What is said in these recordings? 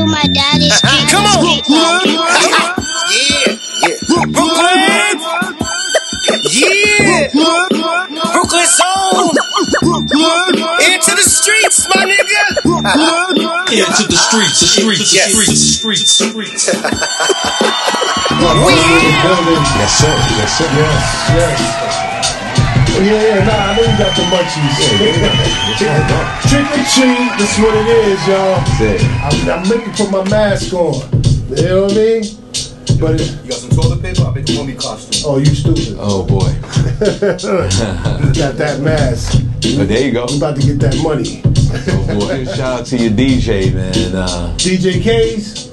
my daddy's street. Come on. Brooklyn. Yeah. Brooklyn soul. Into the streets, my nigga. Into the streets, the streets, Yes. the streets, the streets. We here. Yes, sir. Yes, sir. Yes. Yeah, nah, I know you got the munchies. Trick or treat, that's what it is, y'all. I'm looking for my mask on. You know what I mean? But You got some toilet paper? I'll make a mummy costume. oh, you stupid. Oh boy. Got that mask. But there you go. I'm about to get that money. Oh boy. Shout out to your DJ, man. DJ K's?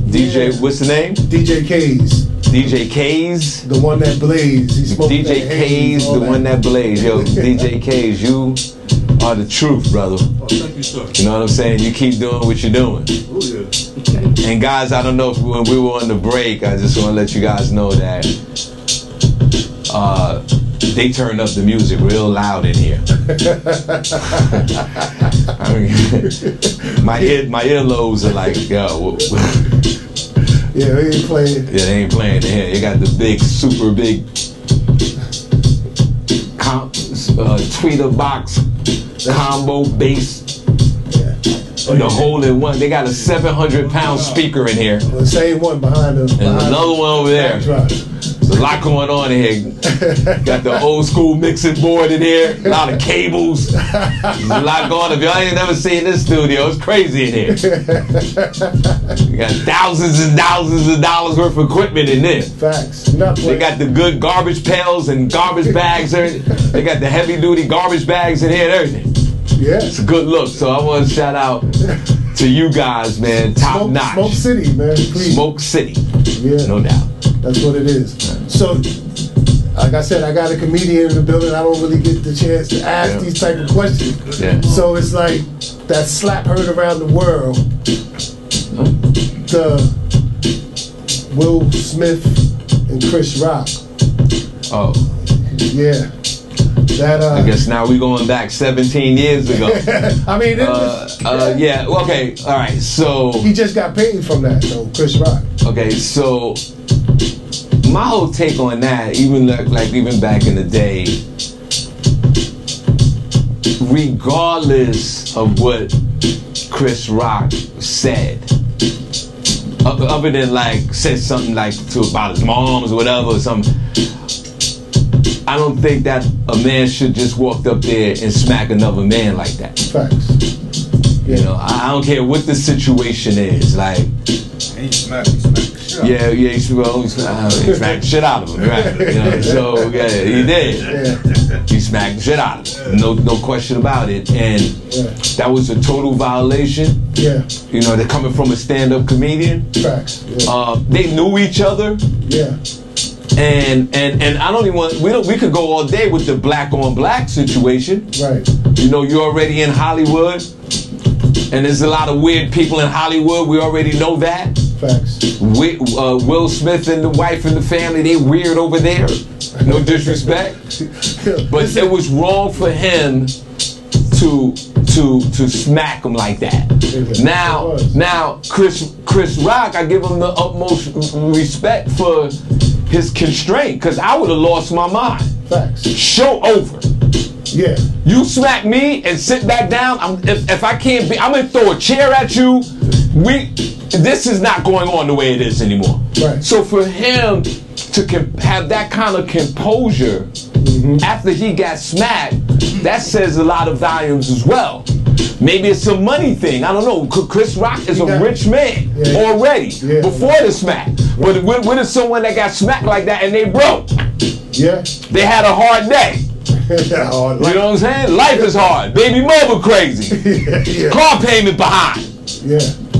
DJ, Yeah. what's the name? DJ K's. DJ K's. The one that blazed. He smoked DJ that haze, K's, all the that. one that blazed. Yo, DJ K's, you are the truth, brother. Oh, thank you, sir. You know what I'm saying? You keep doing what you're doing. Oh, yeah. And guys, I don't know if when we were on the break, I just want to let you guys know that they turned up the music real loud in here. I mean, my earlobes are like, yo. Yeah, they ain't playing. Yeah, they ain't playing in here. You got the big, super big tweeter box combo bass. The hole in one. They got a 700-pound speaker in here. The same one behind them. And another one over there. There's a lot going on in here. Got the old school mixing board in here. A lot of cables. There's a lot going on. If y'all ain't never seen this studio, it's crazy in here. You got thousands and thousands of dollars worth of equipment in there. Facts. They got the good garbage pails and garbage bags. They got the heavy duty garbage bags in here and everything. Yeah. It's a good look. So I want to shout out to you guys, man. Top notch. Smoke City, man. Please. Smoke City. Yeah. No doubt. That's what it is. So, like I said, I got a comedian in the building. I don't really get the chance to ask these type of questions. Yeah. So it's like that slap heard around the world. The Will Smith and Chris Rock. Oh. Yeah. That I guess now we going back 17 years ago. I mean, yeah. Okay. All right. So he just got paid from that, though, Chris Rock. Okay. So my whole take on that, even like even back in the day, regardless of what Chris Rock said, other than like said something like about his moms or whatever or something. I don't think that a man should just walk up there and smack another man like that. Facts. You know, I don't care what the situation is. Like, He smacked the shit out. yeah, he smacked the shit out of him, right? You know, so yeah, he did. Yeah. He smacked the shit out of him. No question about it. And that was a total violation. Yeah. You know, they're coming from a stand-up comedian. Facts. Yeah. They knew each other. Yeah. And I don't even want, we could go all day with the black on black situation. Right. You know, you're already in Hollywood, and there's a lot of weird people in Hollywood. We already know that. Facts. Will Smith and the wife and the family, they weird over there. No disrespect. But it was wrong for him to smack him like that. Now Chris Rock, I give him the utmost respect for his constraint, because I would have lost my mind. Facts. Show over. Yeah. You smack me and sit back down. If I can't be, I'm gonna throw a chair at you. This is not going on the way it is anymore. Right. So for him to have that kind of composure after he got smacked, that says a lot of volumes as well. Maybe it's a money thing. I don't know. Chris Rock is a rich man already before the smack. But when it's someone that got smacked like that and they broke, they had a hard day. You know what I'm saying? Life is hard. Baby mother crazy. Car payment behind.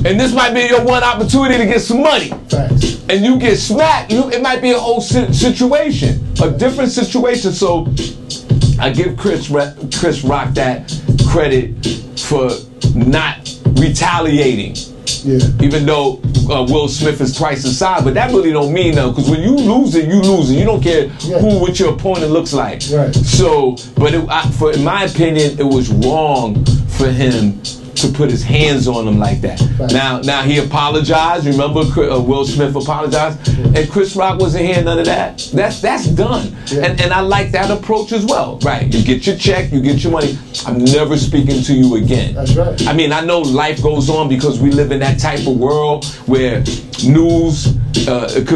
And this might be your one opportunity to get some money. Facts. And you get smacked, it might be a whole situation, a different situation. So I give Chris Rock that credit for not retaliating. Yeah. Even though Will Smith is twice his size, but that really don't mean nothing, because when you losing, you losing. You don't care what your opponent looks like. Right. So, but in my opinion, it was wrong for him to put his hands on them like that. Right. Now he apologized. Remember, Will Smith apologized, and Chris Rock wasn't hearing none of that. That's done, and I like that approach as well. Right? You get your check, you get your money. I'm never speaking to you again. That's right. I mean, I know life goes on because we live in that type of world where news,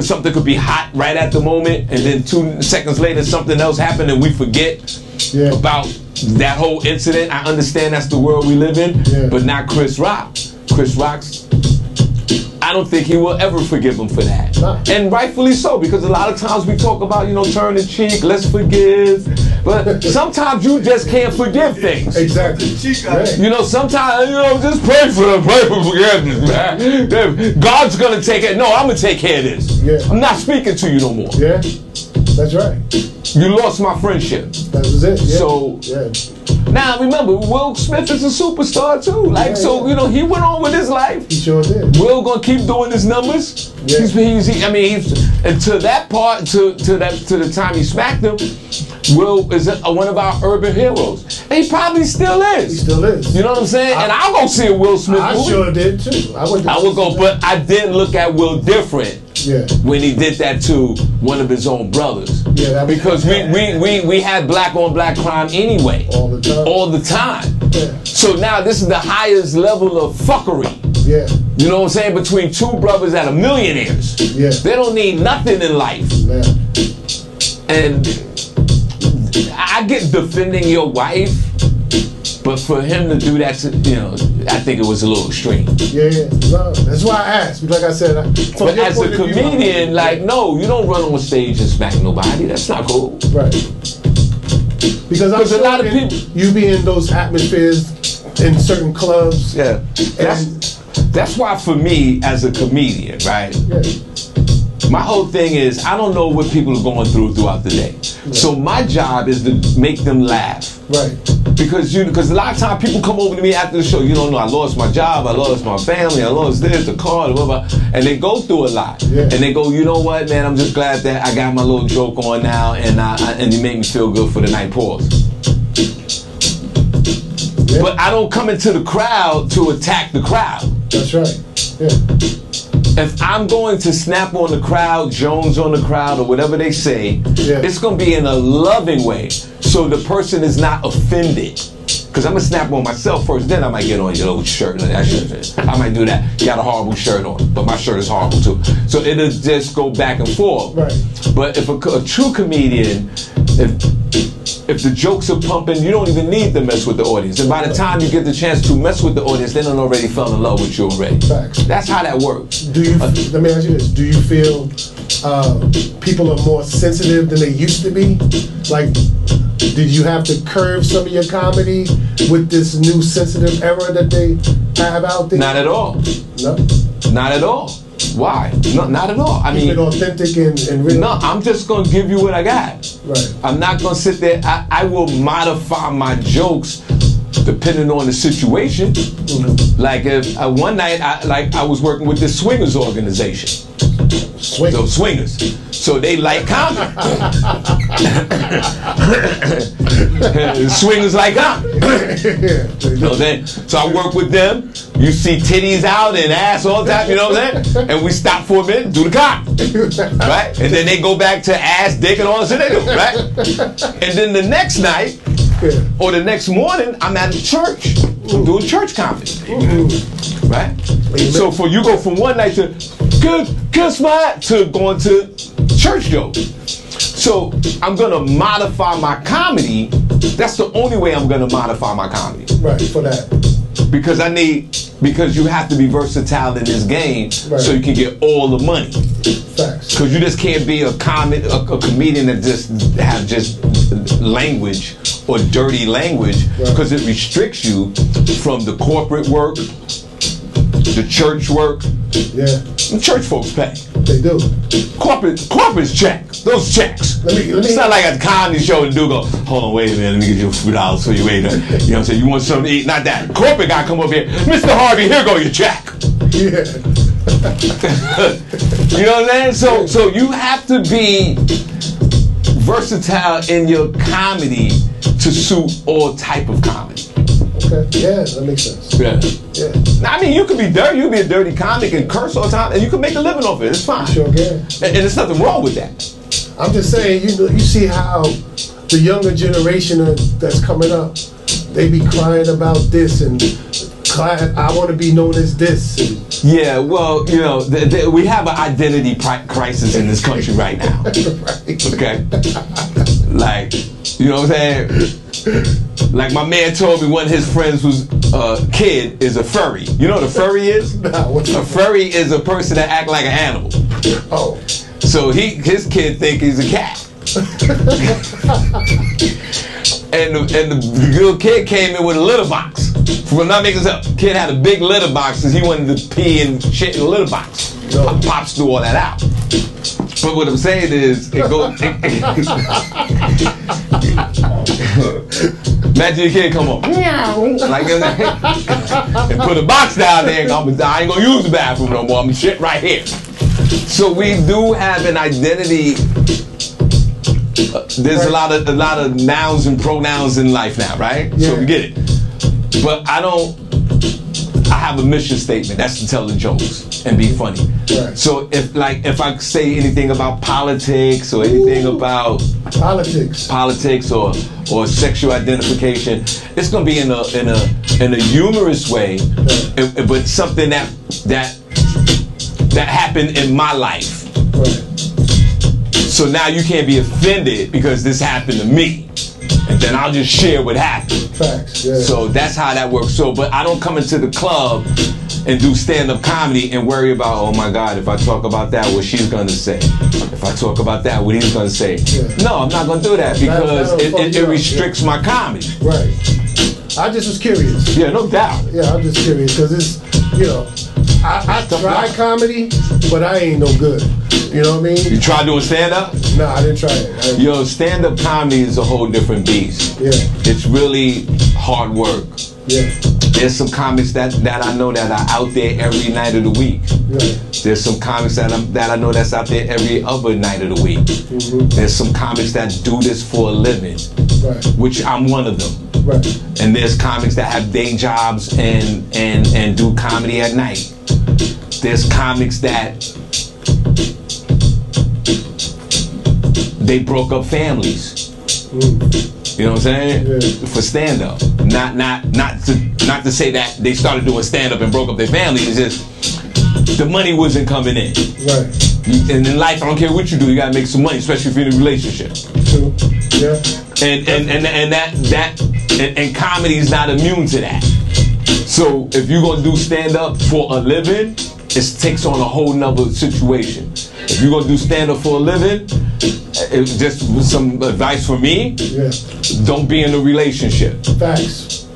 something could be hot right at the moment, and then 2 seconds later something else happened and we forget about that whole incident. I understand that's the world we live in, but not Chris Rock. Chris Rock's, I don't think he will ever forgive him for that. And rightfully so, because a lot of times we talk about, turn the cheek, let's forgive. But sometimes you just can't forgive things. Exactly. Sometimes, just pray for forgiveness, man. God's gonna take it. No, I'm gonna take care of this. Yeah. I'm not speaking to you no more. Yeah, that's right. You lost my friendship. That was it. Yeah. So, now remember, Will Smith is a superstar too. He went on with his life. He sure did. Will gonna keep doing his numbers. Yeah. And to that part, to the time he smacked him, Will is one of our urban heroes. And he probably still is. He still is. You know what I'm saying? And I'll go see a Will Smith movie. I sure did too. I would go, but I did look at Will different. Yeah. When he did that to one of his own brothers. Yeah. Because we had black on black crime anyway. All the time. All the time. Yeah. So now this is the highest level of fuckery. Yeah. You know what I'm saying? Between two brothers that are millionaires. Yeah. They don't need nothing in life. Yeah. And I get defending your wife, but for him to do that to, I think it was a little extreme. Yeah. No, that's why I asked. Like I said, but as a comedian, no, you don't run on stage and smack nobody. That's not cool. Right. Because I'm sure a lot of people, you be in those atmospheres in certain clubs. Yeah. That's why for me as a comedian, right? Yeah. My whole thing is I don't know what people are going throughout the day. Right. So my job is to make them laugh. Right. Because a lot of times people come over to me after the show, I lost my job, I lost my family, I lost this, the car, blah, blah, and they go through a lot. Yeah. And they go, you know what, man, I'm just glad that I got my little joke on now and you make me feel good for the night. Pause. Yeah. But I don't come into the crowd to attack the crowd. That's right. Yeah. If I'm going to snap on the crowd, Jones on the crowd, or whatever they say, it's going to be in a loving way, so the person is not offended. Because I'm going to snap on myself first, then I might get on your old shirt. I might do that. You got a horrible shirt on, but my shirt is horrible too. So it'll just go back and forth. Right. But if a true comedian, if the jokes are pumping, you don't even need to mess with the audience. And by the time you get the chance to mess with the audience, they done already fell in love with you already. Facts. That's how that works. Let me ask you this. Do you feel people are more sensitive than they used to be? Like, did you have to curve some of your comedy with this new sensitive era that they have out there? Not at all. No? Not at all. Why? No, not at all. I mean, authentic and real. No, I'm just gonna give you what I got. Right. I'm not gonna sit there. I will modify my jokes depending on the situation. Mm-hmm. Like if one night, I was working with this swingers organization. So swingers. So they like comedy. Swingers like comedy. So I work with them. You see titties out and ass all the time, you know what I'm saying? And we stop for a minute, do the comedy. Right? And then they go back to ass, dick, and all the shit they do, right? And then the next night, or the next morning, I'm at the church. I'm doing church comedy. Right? So you go from one night to kiss my to going to church jokes. So I'm gonna modify my comedy. That's the only way I'm gonna modify my comedy. Right, for that. Because you have to be versatile in this game, so you can get all the money. Facts. Because you just can't be a comedian that have just language or dirty language, because it restricts you from the corporate work, the church work. Yeah. The church folks pay. They do. Corporates check. Those checks. It's not like at the comedy show and do go, hold on, wait a minute, let me get you $4 for you, wait a minute. You know what I'm saying? You want something to eat? Not that. Corporate guy come over here, Mr. Harvey, here go your check. Yeah. You know what I'm saying? So you have to be versatile in your comedy to suit all type of comedy. Okay. Yeah, that makes sense. Yeah. Yeah. Now, I mean, you could be dirty. You could be a dirty comic and curse all the time, and you could make a living off it. It's fine. Sure can. And there's nothing wrong with that. I'm just saying, you see how the younger generation that's coming up, they be crying about this and I want to be known as this. And Yeah, well, you know, we have an identity crisis in this country right now. right. Okay? Like, you know what I'm saying? Like my man told me one of his friends was kid is a furry. You know what a furry is? Nah, what's A furry is a person that act like an animal. Oh. So his kid think he's a cat. and the little kid came in with a litter box. I'm not making this up. Kid had a big litter box because he wanted to pee and shit in the litter box. No. Pops threw all that out. But what I'm saying is, it goes. Imagine your kid come up, like, and put a box down there. And I ain't gonna use the bathroom no more. I'm shit right here. So we do have an identity. There's a lot of nouns and pronouns in life now, right? Yeah. So we get it. But I have a mission statement. That's to tell the jokes and be funny. Right. So if I say anything about politics or anything about politics or sexual identification, it's gonna be in a humorous way, right. But something that happened in my life. Right. So now you can't be offended because this happened to me. And then I'll just share what happened. Facts, yeah. So that's how that works. So, but I don't come into the club and do stand-up comedy and worry about, oh my God, if I talk about that, what she's gonna say. If I talk about that, what he's gonna say. Yeah. No, I'm not gonna do that because it restricts my comedy. Right. I just was curious. Yeah, no doubt. Yeah, I'm just curious because it's, you know, I try comedy, but I ain't no good. You know what I mean? You try doing stand-up? No, I didn't try it. Yo, stand-up comedy is a whole different beast. Yeah. It's really hard work. Yeah. There's some comics that I know that are out there every night of the week. Right. There's some comics that I know that's out there every other night of the week. Mm-hmm. There's some comics that do this for a living, Right. which I'm one of them. Right. And there's comics that have day jobs and do comedy at night. There's comics that they broke up families. You know what I'm saying? Yeah. For stand up. Not to say that they started doing stand up and broke up their family. It's just the money wasn't coming in. Right. And in life, I don't care what you do, you gotta make some money, especially if you're in a relationship. True. Yeah. And comedy is not immune to that. So if you're gonna do stand up for a living, it takes on a whole nother situation. If you're gonna do stand up for a living, just some advice for me, Yeah. don't be in a relationship. Facts.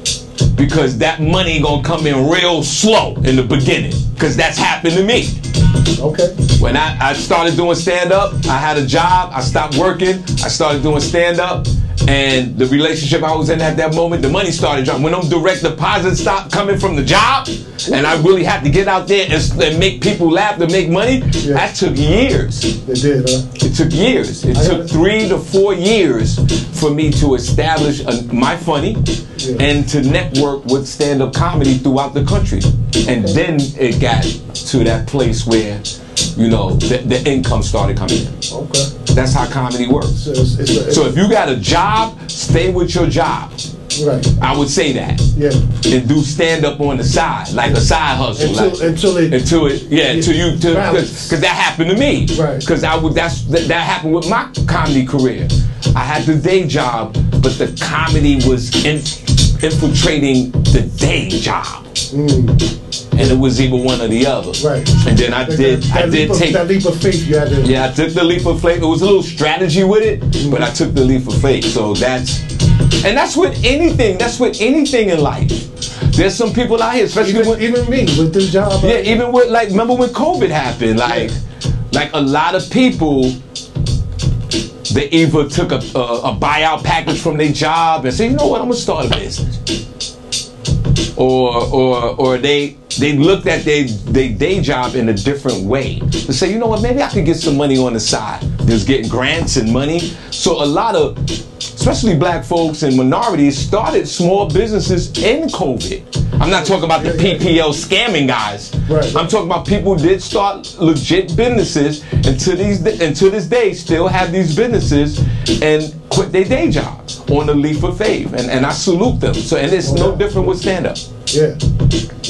Because that money gonna come in real slow in the beginning. Because that's happened to me. Okay. When I started doing stand-up, I had a job, I stopped working, I started doing stand-up, and the relationship I was in at that moment, the money started dropping. When them direct deposits stopped coming from the job, and I really had to get out there and make people laugh to make money, Yeah. that took years. They did, huh? It took years. It took 3 to 4 years for me to establish my funny and to network with stand-up comedy throughout the country. And then it got to that place where, you know, the income started coming in. Okay. That's how comedy works. So if you got a job, stay with your job. Right. I would say that. Yeah. And do stand up on the side, like a side hustle. Until because that happened to me. Right. Because that happened with my comedy career. I had the day job, but the comedy was infiltrating the day job. And it was either one or the other. Right. And then I did take that leap of faith you had to. Yeah, I took the leap of faith. It was a little strategy with it, but I took the leap of faith. So that's with anything. That's with anything in life. There's some people out here, especially even me with this job. Yeah, even with remember when COVID happened? Like a lot of people, they either took a buyout package from their job and said, you know what, I'm gonna start a business. or they looked at their day job in a different way. To say, you know what, maybe I could get some money on the side. There's getting grants and money. So a lot of, especially black folks and minorities, started small businesses in COVID. I'm not talking about the PPL scamming guys. Right. I'm talking about people who did start legit businesses, and to this day still have these businesses and quit their day job on the leap of faith. And I salute them. So, and it's no different with stand-up. Yeah.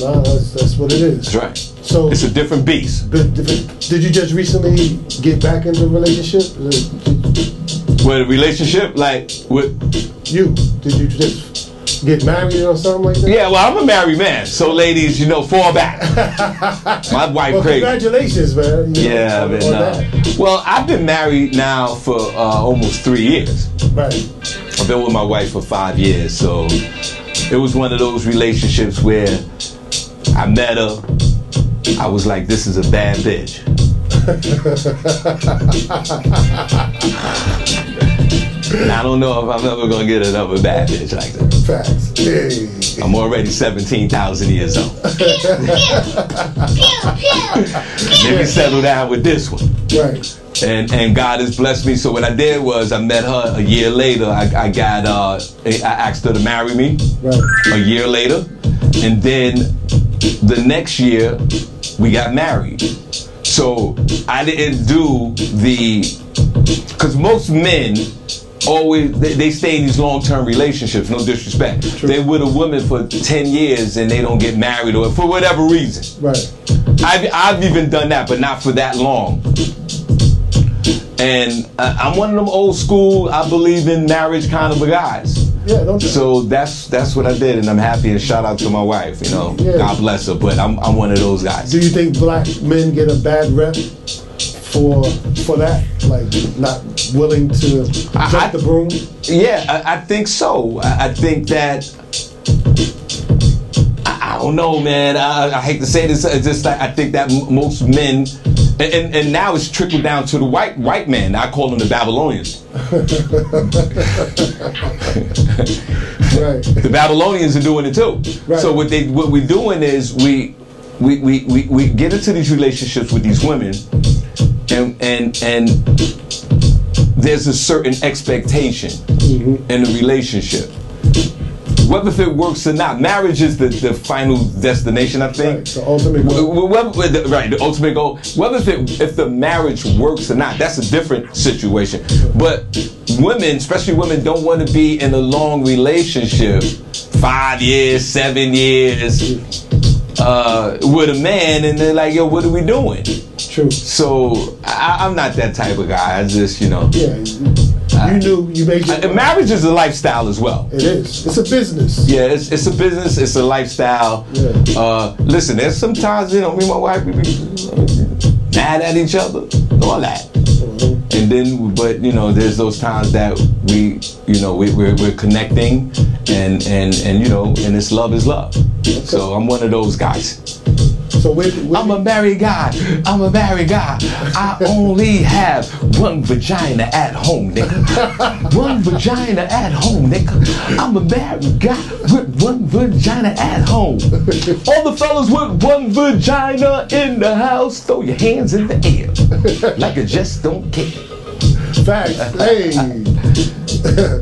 No, that's what it is. That's right. So it's a different beast. Did you just recently get back into a relationship? What, a relationship? Like, with you? Did you just get married or something like that? Yeah, well, I'm a married man. So, ladies, fall back. My wife crazy. Congratulations, man. Yeah, man. Well, I've been married now for almost 3 years. Right. I've been with my wife for 5 years. So, it was one of those relationships where I met her. I was like, this is a bad bitch. And I don't know if I'm ever gonna get another bad bitch like that. Facts. Hey. I'm already 17,000 years old. Let me settle down with this one. Right. And God has blessed me. So what I did was I met her a year later. I asked her to marry me. Right. A year later, and then the next year we got married. So I didn't do because most men always they stay in these long-term relationships, no disrespect. True. They're with a woman for 10 years and they don't get married, or for whatever reason. Right. I've even done that, but not for that long. And I'm one of them old school, I believe in marriage kind of a guys. Yeah, don't you? So that's what I did, and I'm happy, and shout out to my wife, Yeah. God bless her, but I'm one of those guys. Do you think black men get a bad rep for that? Like, not willing to jump the broom? Yeah, I think so. I think that, I don't know, man. I hate to say this, it's just like I think that most men, and now it's trickled down to the white man. I call them the Babylonians. Right. The Babylonians are doing it too. Right. So what we're doing is we get into these relationships with these women, and there's a certain expectation in the relationship. Whether if it works or not, marriage is the final destination, I think. Right, the ultimate goal. Right, the ultimate goal. Whether if the marriage works or not, that's a different situation. But women, especially women, don't want to be in a long relationship, 5 years, 7 years, with a man, and they're like, yo, what are we doing? True. So I'm not that type of guy. I just, Yeah. You made your marriage is a lifestyle as well. It is. It's a business. Yeah, it's a business. It's a lifestyle. Yeah. Listen, there's sometimes me and my wife we be mad at each other, and all that. And then, but there's those times that we're connecting, and it's love is love. Okay. So I'm one of those guys. So I'm a married guy. I only have one vagina at home, nigga. One vagina at home, nigga. I'm a married guy with one vagina at home. All the fellas with one vagina in the house, throw your hands in the air like you just don't care. Facts. Hey,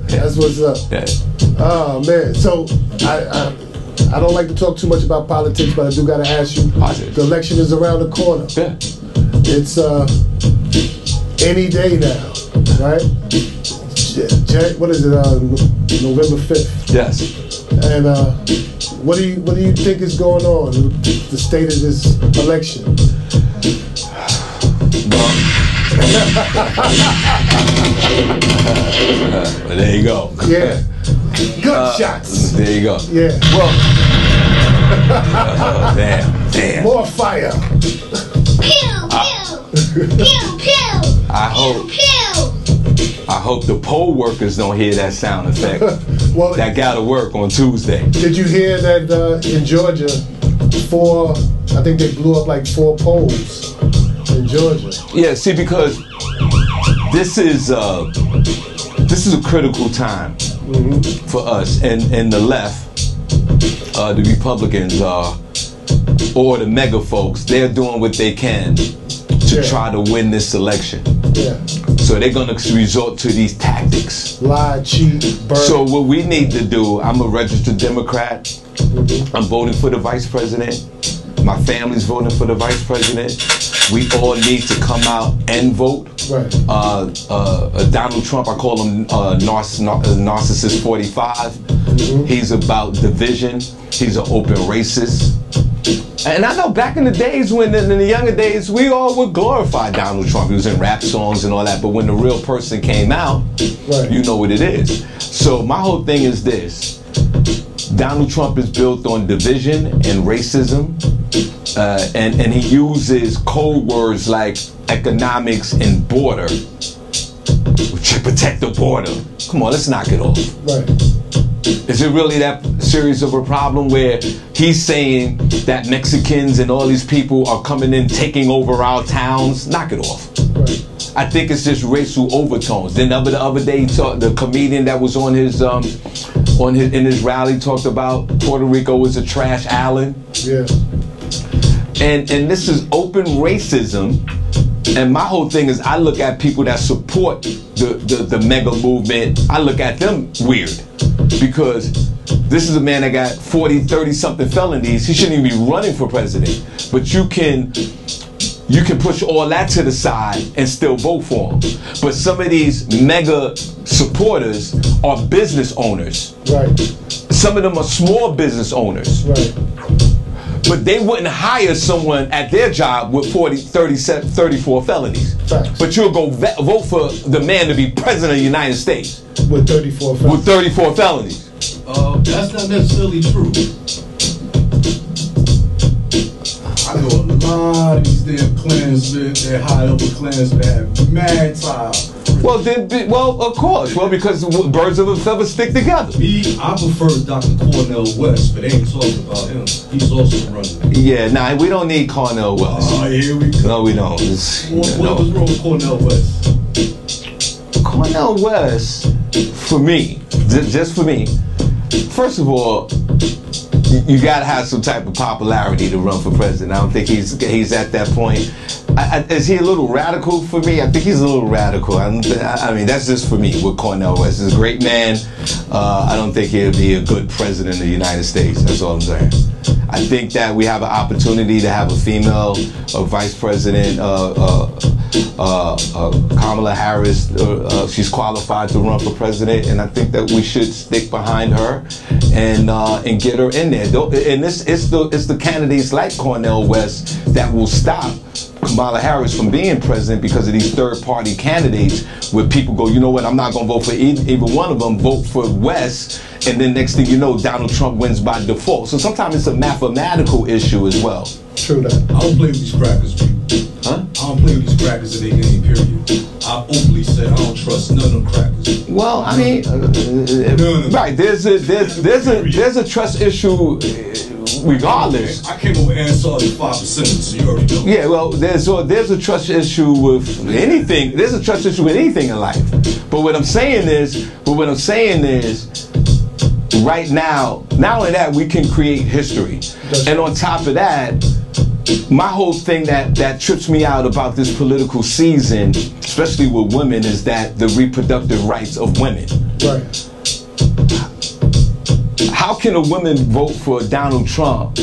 that's what's up. Yeah. Oh man. So I don't like to talk too much about politics, but I do gotta ask you. Positive. The election is around the corner. Yeah. It's any day now, right? What is it? November 5th. Yes. And what do you think is going on? The state of this election. Well, there you go. Yeah. Good shots. There you go. Yeah. Well. Damn. More fire. Pew, pew. I hope the poll workers don't hear that sound effect. Well, that gotta work on Tuesday. Did you hear that in Georgia, I think they blew up like 4 polls in Georgia? Yeah, see, because this is a critical time for us and the left the Republicans or the mega folks, they're doing what they can to try to win this election. Yeah. So they're going to resort to these tactics. Lie, cheat, burn. So what we need to do, I'm a registered Democrat. I'm voting for the vice president. My family's voting for the vice president. We all need to come out and vote. Right. Donald Trump, I call him Narcissist 45. He's about division. He's an open racist. And I know back in the days, when in the younger days, we all would glorify Donald Trump. He was in rap songs and all that. But when the real person came out, you know what it is. So my whole thing is this. Donald Trump is built on division and racism. And he uses code words like economics and border. Protect the border. Come on, let's knock it off. Right. Is it really that serious of a problem where he's saying that Mexicans and all these people are coming in, taking over our towns? Knock it off. Right. I think it's just racial overtones. Then the other day, the comedian that was on his in his rally talked about Puerto Rico is a trash island. Yeah. And this is open racism. And my whole thing is, I look at people that support the mega movement, I look at them weird. Because this is a man that got 40, 30 something felonies. He shouldn't even be running for president. But you can push all that to the side and still vote for him. But some of these mega supporters are business owners. Right. Some of them are small business owners. Right. But they wouldn't hire someone at their job with 40, 37, 34 felonies. Facts. But you'll go vote for the man to be president of the United States. With 34 felonies. With 34 felonies. That's not necessarily true. I know a lot of these damn Klansmen, they're high over Klansmen that have mad time. Well, of course. Well, because birds of a feather stick together. Me, I prefer Dr. Cornel West, but they ain't talking about him. He's also running. Yeah, nah, we don't need Cornel West. Oh, here we go. No, we don't. What was wrong with Cornel West? Cornel West, for me, just for me, first of all, you gotta have some type of popularity to run for president. I don't think he's at that point. Is he a little radical for me? I think he's a little radical. I mean, that's just for me with Cornel West. He's a great man. I don't think he'll be a good president of the United States. That's all I'm saying. I think that we have an opportunity to have a female vice president, Kamala Harris. She's qualified to run for president, and I think that we should stick behind her and get her in there. And it's the candidates like Cornel West that will stop Kamala Harris from being president because of these third-party candidates where people go, you know what, I'm not going to vote for either one of them, vote for West, and then next thing you know, Donald Trump wins by default. So sometimes it's a mathematical issue as well. True that. I don't play with these crackers, G. Huh? I don't play with these crackers in their game, period. I openly said I don't trust none of them crackers. Well, I mean, right, there's a trust issue regardless. I came over and saw the 5%, so you already know. Yeah, well, there's a trust issue with anything. There's a trust issue with anything in life. But what I'm saying is, right now, not only that, we can create history. And on top of that, my whole thing that trips me out about this political season, especially with women, is that the reproductive rights of women. Right. How can a woman vote for Donald Trump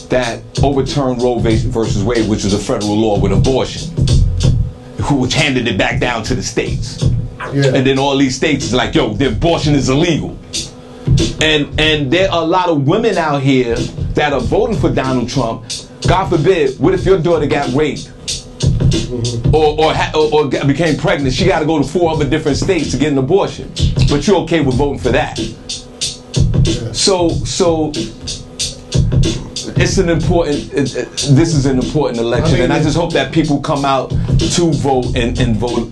that overturned Roe versus Wade, which is a federal law with abortion, which handed it back down to the states? Yeah. And then all these states is like, yo, the abortion is illegal. And there are a lot of women out here that are voting for Donald Trump. God forbid, what if your daughter got raped or became pregnant? She got to go to 4 other different states to get an abortion. But you're okay with voting for that. So it's an important. This is an important election, and I just hope that people come out to vote and vote.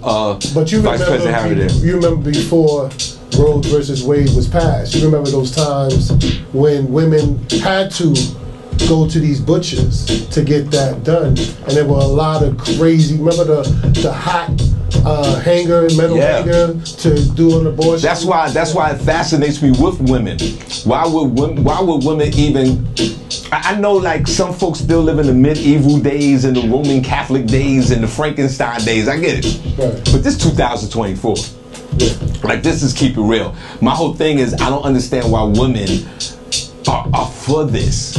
But you Vice President Harris. You remember before Roe versus Wade was passed. You remember those times when women had to go to these butchers to get that done, and there were a lot of crazy. Remember the hot hanger, metal hanger to do an abortion. That's why it fascinates me with women. Why would women even? I know like some folks still live in the medieval days and the Roman Catholic days and the Frankenstein days. I get it, but this 2024. Like this is keep it real. My whole thing is I don't understand why women are for this.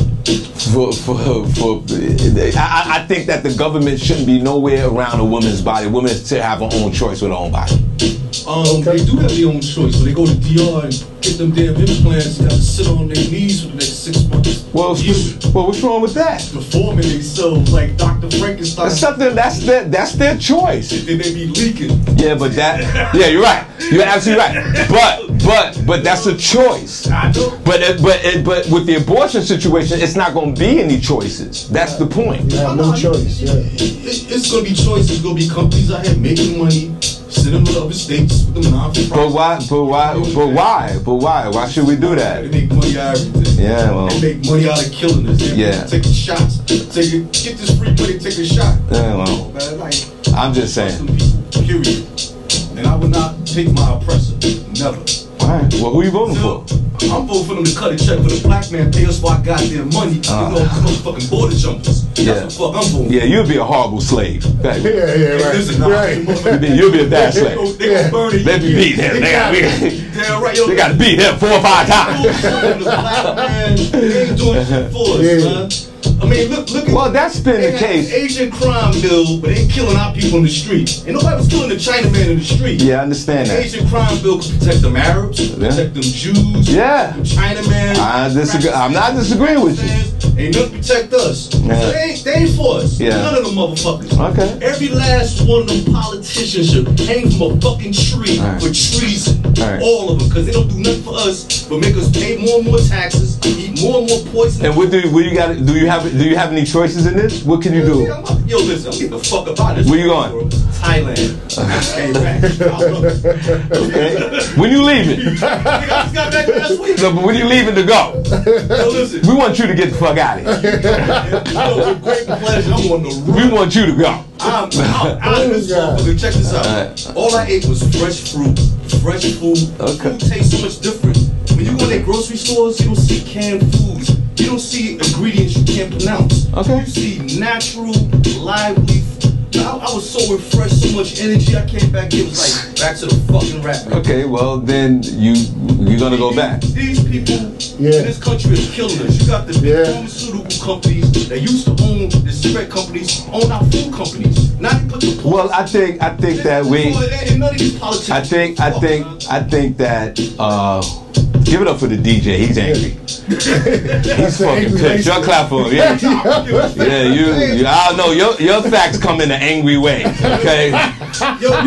I think that the government shouldn't be nowhere around a woman's body. Women should have her own choice with her own body. They do have their own choice. When they go to DR and get them damn implants, they have to sit on their knees for the next 6 months. Well, what's wrong with that? Performing themselves like Dr. Frankenstein. That's something. That's their choice. Then they be leaking. Yeah, but yeah, you're right. You're absolutely right. But that's a choice. I know. But with the abortion situation, it's not going to be any choices. That's the point. You have no choice. It's going to be choices. It's going to be companies out here making money, sitting in other states with them non-profits. But why? Why should we do that? They make money out of everything. Yeah, well. They make money out of killing us. They taking shots. Get this free money, take a shot. Yeah, well. Man, like, I'm just saying. People, period. And I would not take my oppressor. Never. Alright, well, who you voting for? I'm voting for them to cut a check for the black man, pay us for our goddamn money. You know, motherfucking border jumpers. That's what the fuck I'm voting for. Yeah, you'd be a horrible slave. Yeah, right. Listen, You'll be a bad slave. They gonna burn it. Let me beat him. Damn right, yo. They gotta beat him 4 or 5 times. The black man, they ain't doing shit for us, man. I mean, look at. Well, that's been the case. Asian crime bill, but they ain't killing our people in the street. And nobody was killing the Chinaman in the street. Yeah, I understand that. Asian crime bill could protect them Arabs, protect them Jews, them Chinaman. I'm not disagreeing with you. Ain't nothing protect us. Yeah. So they ain't for us. Yeah. None of them motherfuckers. Okay. Every last one of them politicians should hang from a fucking tree for treason. All of them, because they don't do nothing for us but make us pay more and more taxes, eat more and more poison. And do you have any choices in this? What can you do? Yo, listen, I'm getting the fuck up out of this. Where you going? Thailand. Okay. When you leaving? I just got back last week. No, but when you leaving to go? Yo, listen. We want you to get the fuck out of here. Yo, with great pleasure, I'm on the road. We want you to go. I'm out of this motherfucker. Check this out. All I ate was fresh fruit, fresh food. Food tastes so much different. When you go to grocery stores, you don't see canned foods. You don't see ingredients you can't pronounce. You see natural, lively. I was so refreshed, so much energy. I came back. It was like back to the fucking rap. Okay, well then you're gonna go back. These people in this country is killing us. You got the big pharmaceutical companies that used to own the cigarette companies, own our food companies. Now they put the well, I think that we. And none of these politicians. I think that. Give it up for the DJ. He's angry. He's fucking pissed. Y'all clap for him. Yeah, you. I don't know. Your facts come in an angry way. Okay. Your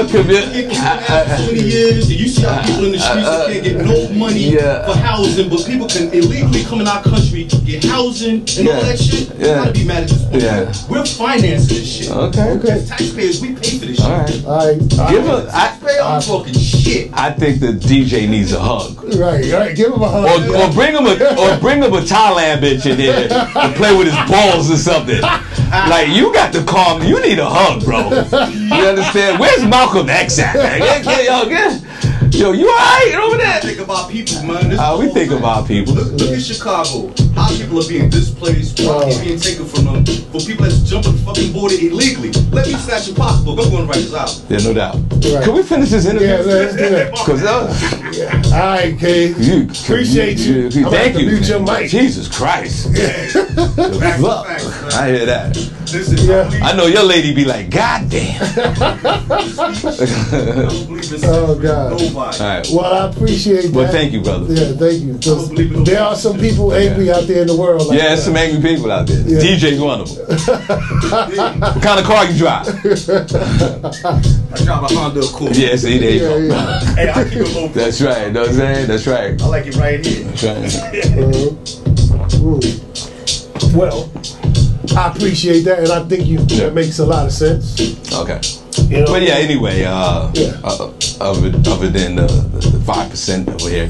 commitment. So many years, and you see how people in the streets that can't get no money for housing, but people can illegally come in our country, get housing and all that shit. You gotta be mad at this point. We're financing this shit. Okay. As taxpayers, we pay for this shit. All right. I'm talking shit. I think the DJ needs a hug. Right. Give him a hug. Or bring him a Thailand bitch in here to play with his balls or something. Like you got to calm. You need a hug, bro. You understand? Where's Malcolm X at, man? Yo, you alright over there? Think about people, man. We think about people. Look at Chicago. How people are being displaced, property being taken from them, for people that's jumping the fucking border illegally. Let me snatch your pocketbook. I'm going to write this out. Yeah, no doubt. Right. Can we finish this interview? Yeah, let's do that. All right, K. Appreciate you. Thank you. Mute your mic. Jesus Christ. I hear that. Listen, I know your lady be like, God damn. Oh, God. Nobody. All right. Well, I appreciate that. Well, thank you, brother. Yeah, thank you. There are some people angry out there in the world. Like there's some angry people out there. Yeah. DJ's one of them. What kind of car you drive? I drive a Honda Accord. Yeah, see, there you go. Yeah. Hey, I keep it low. That's right. Know what I'm saying? That's right. I like it right here. That's right. Well, I appreciate that, and I think that makes a lot of sense. Okay. You know? But yeah, anyway, other than the 5% over here,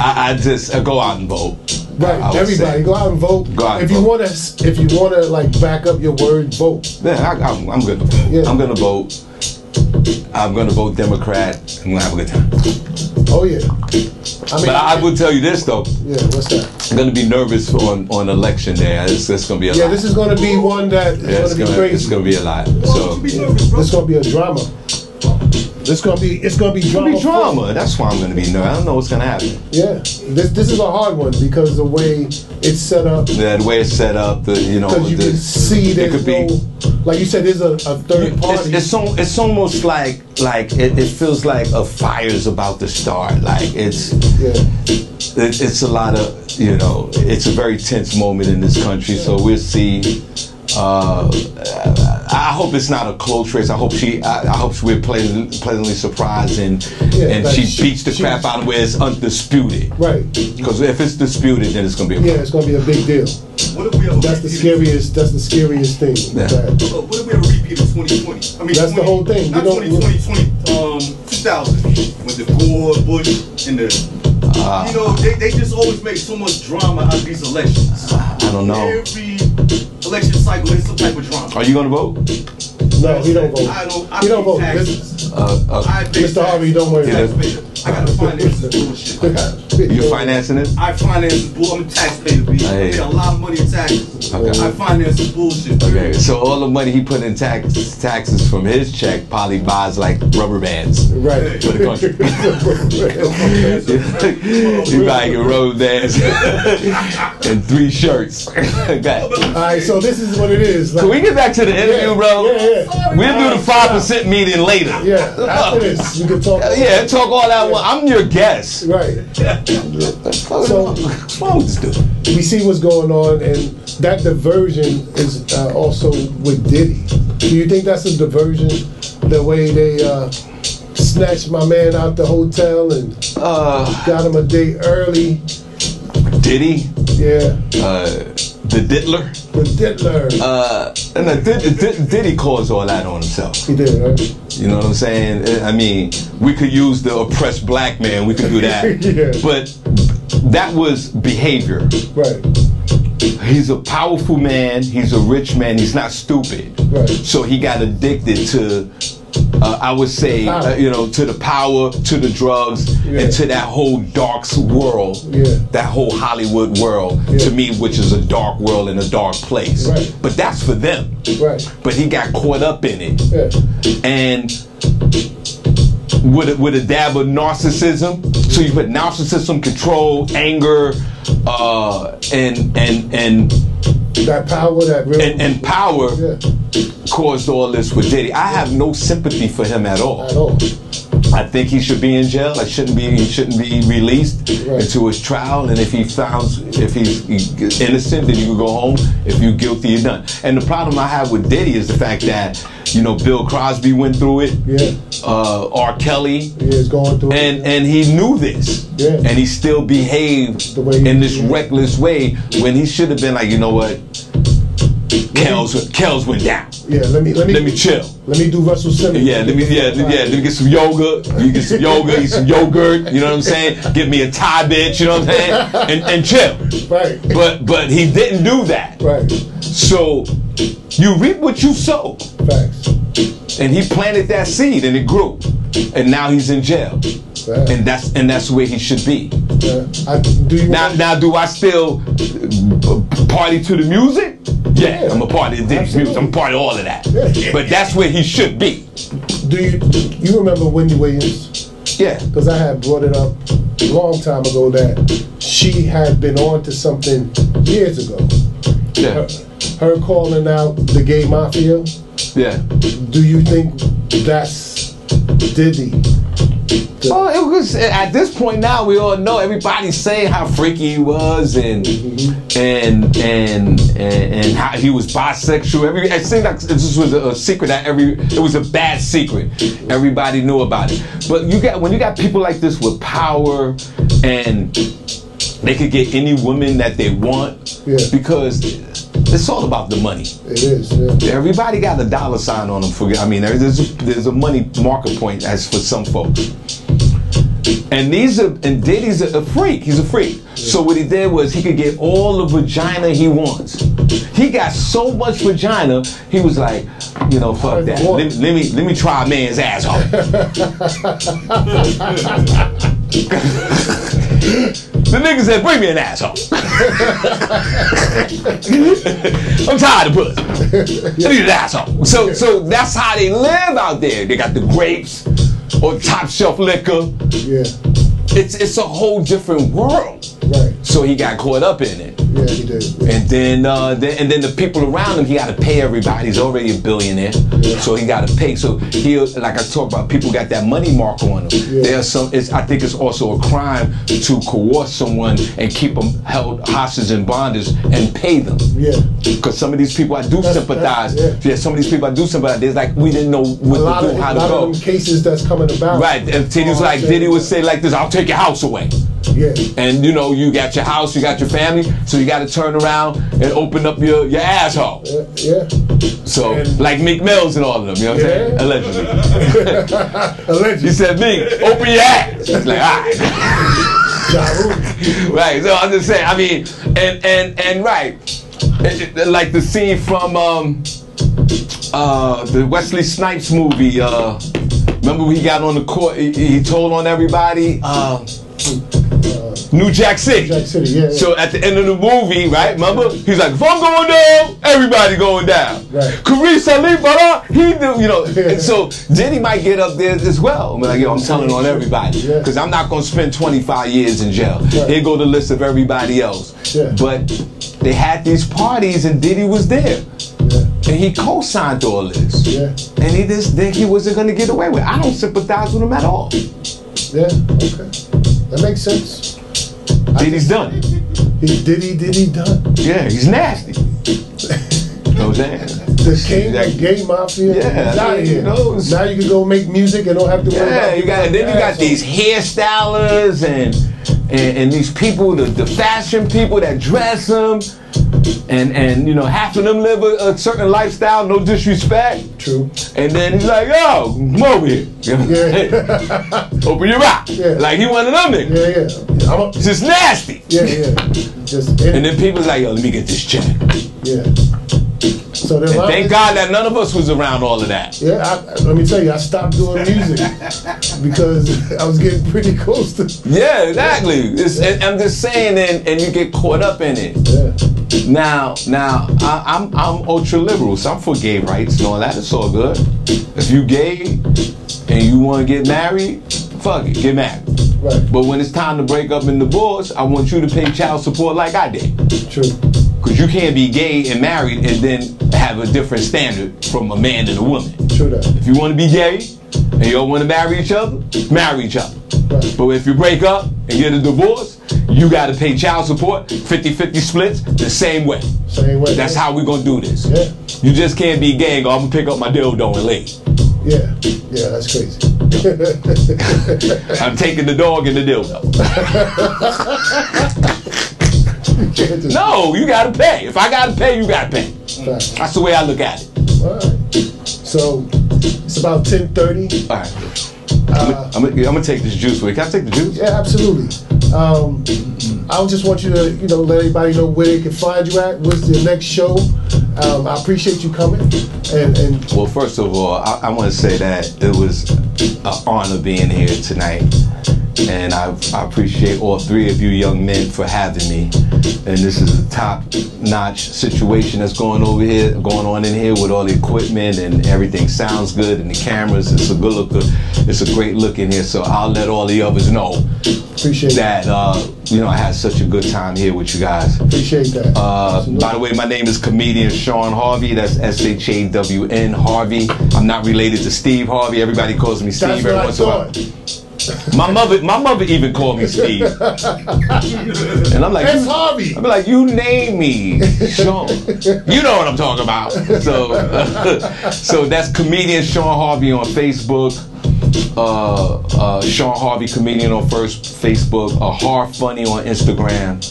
I go out and vote. Right, I would everybody say. go out and vote. Go out if and you vote. if you wanna like back up your word, vote. Yeah, I'm going to vote. Yeah. I'm going to vote. I'm going to vote Democrat. I'm going to have a good time. Oh yeah. I mean, But I will tell you this though. yeah. What's that? I'm going to be nervous on election day. It's going to be a lot. Yeah, this is gonna be one that is Yeah, gonna be crazy. it's going to be a lot. So Be nervous, bro. This gonna be a drama. It's gonna be it's drama. going to be drama. That's why I'm going to be nervous. I don't know what's going to happen. Yeah, this is a hard one because the way it's set up. Yeah, the way it's set up, Because you can see it there's could be. no, like you said, there's a third party. It's almost like it feels like a fire's about to start. Like it's a lot of, it's a very tense moment in this country. So we'll see. I hope it's not a close race. I hope we're pleasantly surprised and like she beats the crap out of where it's undisputed. Right. Because if it's disputed, then it's gonna be a Yeah, it's gonna be a big deal. What if we have a That's the scariest thing. Yeah. What if we have a repeat of 2020? I mean, That's the whole thing. Not You don't- 2020, 2000 with the Gore, Bush, and the. They just always make so much drama out of these elections. I don't know. Every election cycle is some type of drama. Are you gonna vote? No, he don't vote. He don't vote. Mr. Harvey, don't worry. Yeah. I gotta finance this bullshit. You financing it? I finance this bullshit. I'm a taxpayer, B. I pay a lot of money in taxes. Okay. I finance this bullshit. Okay, so all the money he put in taxes from his check probably buys like rubber bands Right. for the country. He buying rubber bands and 3 shirts. Okay. All right, so this is what it is. Can we get back to the interview, bro? Yeah. We'll do the 5% meeting later. Yeah, after this, we can talk. Yeah, talk all that. I'm your guest. Right. So What's wrong with this dude? we see what's going on, and that diversion is also with Diddy. Do you think that's a diversion? The way they snatched my man out the hotel and got him a day early. Diddy? Yeah. The Diddler? The Diddler. And Diddy caused all that on himself. He did, right? You know what I'm saying? I mean, we could use the oppressed black man. We could do that. Yeah. But that was behavior. Right. He's a powerful man. He's a rich man. He's not stupid. Right. So he got addicted to, I would say, to the power, to the drugs, and to that whole dark world. Yeah. That whole Hollywood world, to me, which is a dark world and a dark place. Right. But that's for them. Right. But he got caught up in it. Yeah. And with a dab of narcissism. So you put narcissism, control, anger, and that power, that real and power caused all this with Diddy. I have no sympathy for him at all. At all. I think he should be in jail. He shouldn't be released into his trial. And if he's innocent, then you can go home. If you're guilty, you're done. And the problem I have with Diddy is the fact that, Bill Cosby went through it. Yeah. R. Kelly. Is going through it. And he knew this. Yeah. And he still behaved in this reckless way when he should have been like, you know what? Kells went down. Yeah, let me chill. Let me do Russell Simmons. Let me get some yoga. You get some yoga, eat some yogurt. You know what I'm saying? Give me a Thai bitch. You know what I'm saying? And chill. Right. But he didn't do that. Right. So you reap what you sow. Facts. And he planted that seed and it grew. And now he's in jail. Facts. And that's where he should be. Now do I still party to the music? Yeah, I'm a part of Diddy's music. I'm a part of all of that. Yeah. But that's where he should be. Do you remember Wendy Williams? Yeah. Because I had brought it up a long time ago that she had been on to something years ago. Yeah. Her calling out the gay mafia. Yeah. Do you think that's Diddy? Well, it was at this point now. We all know everybody's saying how freaky he was and how he was bisexual. It seemed like this was a secret that it was a bad secret. Everybody knew about it. But when you got people like this with power and they could get any woman that they want because it's all about the money. It is. Yeah. Everybody got a dollar sign on them. There's a money marker point as for some folks. And Diddy's a freak. He's a freak. So what he did was he could get all the vagina he wants. He got so much vagina, he was like, you know, fuck that. Let me try a man's asshole. The nigga said, bring me an asshole. I'm tired of pussy. I need an asshole. So that's how they live out there. They got the grapes or top shelf liquor. Yeah. It's a whole different world. Right. So he got caught up in it. Yeah, he did. Yeah. And then the people around him, he got to pay everybody. He's already a billionaire, so he got to pay. So he, like I talk about, people got that money mark on them. Yeah. There's some. I think it's also a crime to coerce someone and keep them held hostage in bondage and pay them. Yeah. Because some of these people I do sympathize. Yeah. Some of these people I do sympathize. There's like we didn't know what to do, how to go. A lot of them cases that's coming about. Right. And Diddy would say like this: "I'll take your house away." Yeah. And you know, you got your house, you got your family, so you got to turn around and open up your asshole. Yeah. So, like Meek Mills and all of them, you know what I'm saying? Allegedly. Allegedly. He said, Meek, open your ass. He's like, all right. Right, so I'm just saying, I mean, and right, like the scene from the Wesley Snipes movie, remember when he got on the court, he told on everybody, New Jack City. Yeah. So at the end of the movie, right, remember? He's like, if I'm going down, everybody going down. Right. Kareem Ali, he do, you know. And so Diddy might get up there as well. I'm like, yo, I'm telling on everybody. Because I'm not going to spend 25 years in jail. Right. Here go the list of everybody else. Yeah. But they had these parties and Diddy was there. Yeah. And he co-signed all this. Yeah. And he just think he wasn't going to get away with it. I don't sympathize with him at all. Yeah, okay. That makes sense. Diddy's done. Diddy done. Yeah, he's nasty. You know what I'm saying? The king of gay mafia. Yeah, out of here. You know, now you can go make music and don't have to worry about you got. And then you got these hairstylers and these people, the fashion people that dress them. And you know, half of them live a certain lifestyle, no disrespect. True. And then he's like, yo, come over here. Yeah. Open your mouth. Yeah. Like he one of them niggas. Yeah. It's just nasty. Yeah. And then people's like, yo, let me get this check. Yeah. So and thank God that none of us was around all of that. Yeah, let me tell you, I stopped doing music because I was getting pretty close to. Yeah, exactly. I'm just saying, and you get caught up in it. Yeah. Now, I'm ultra liberal, so I'm for gay rights and all that. It's all good. If you gay and you want to get married, fuck it, get married. Right. But when it's time to break up and divorce, I want you to pay child support like I did. True. Because you can't be gay and married and then have a different standard from a man and a woman. True that. If you want to be gay and you all want to marry each other, marry each other. Right. But if you break up and get a divorce, you got to pay child support, 50-50 splits, the same way. Same way. That's how we're going to do this. Yeah. You just can't be gay and go, I'm going to pick up my dildo and leave. Yeah, that's crazy. I'm taking the dog and the dildo. No, you gotta pay. If I gotta pay, you gotta pay. Right. That's the way I look at it. All right. So it's about 10:30. All right. I'm gonna take this juice away. Can I take the juice? Yeah, absolutely. I just want you to, let everybody know where they can find you at. What's your next show? I appreciate you coming. And well, first of all, I want to say that it was an honor being here tonight. And I appreciate all three of you young men for having me. And this is a top-notch situation that's going on in here with all the equipment and everything sounds good and the cameras. It's a good look. It's a great look in here. So I'll let all the others know that I had such a good time here with you guys. Appreciate that. By the way, my name is comedian Shawn Harvey. That's SHAWN Harvey. I'm not related to Steve Harvey. Everybody calls me Steve every once in a while. My mother even called me Steve. And I'm like, that's Harvey. I'm like, you name me, Shawn. You know what I'm talking about. So that's comedian Shawn Harvey on Facebook. Shawn Harvey comedian on Facebook. Hard Funny on Instagram.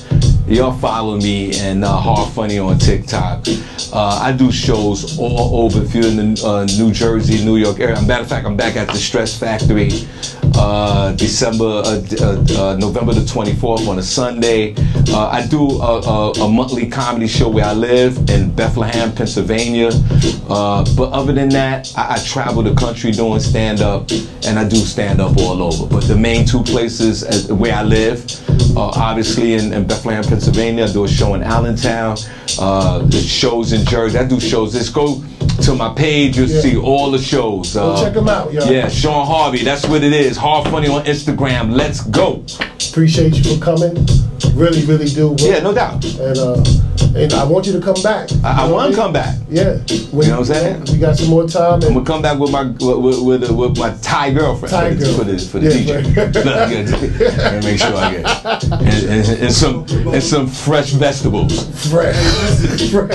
Y'all follow me and Hard Funny on TikTok. I do shows all over. If you're in the New Jersey, New York area. Matter of fact, I'm back at the Stress Factory November the 24th on a Sunday. I do a monthly comedy show where I live in Bethlehem, Pennsylvania. But other than that, I travel the country doing stand-up, and I do stand-up all over. But the main two places where I live, obviously in Bethlehem, Pennsylvania, I do a show in Allentown. The shows in Jersey, I do shows. Just go to my page, you'll see all the shows. Go check them out, y'all. Yeah, Shawn Harvey, that's what it is. Hard Funny on Instagram. Let's go. Appreciate you for coming. Really, really do. Yeah, no doubt. And I want you to come back. I want to come back. Yeah. You know what I'm saying? We got some more time. I'm gonna come back with my Thai girlfriend. Thai girl. For the DJ. Let me make sure I get it. And some fresh vegetables. Fresh vegetables.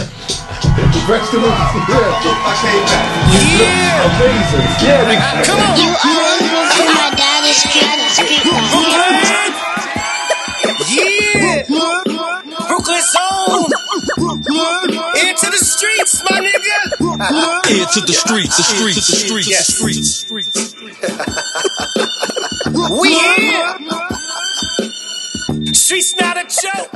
Yeah. Amazing. Yeah. Come on. You always was in my daddy's street. Yeah. Brooklyn zone. Into the streets, my nigga. Into the streets, the streets, the streets, Yes. the streets. We here. Streets not a joke.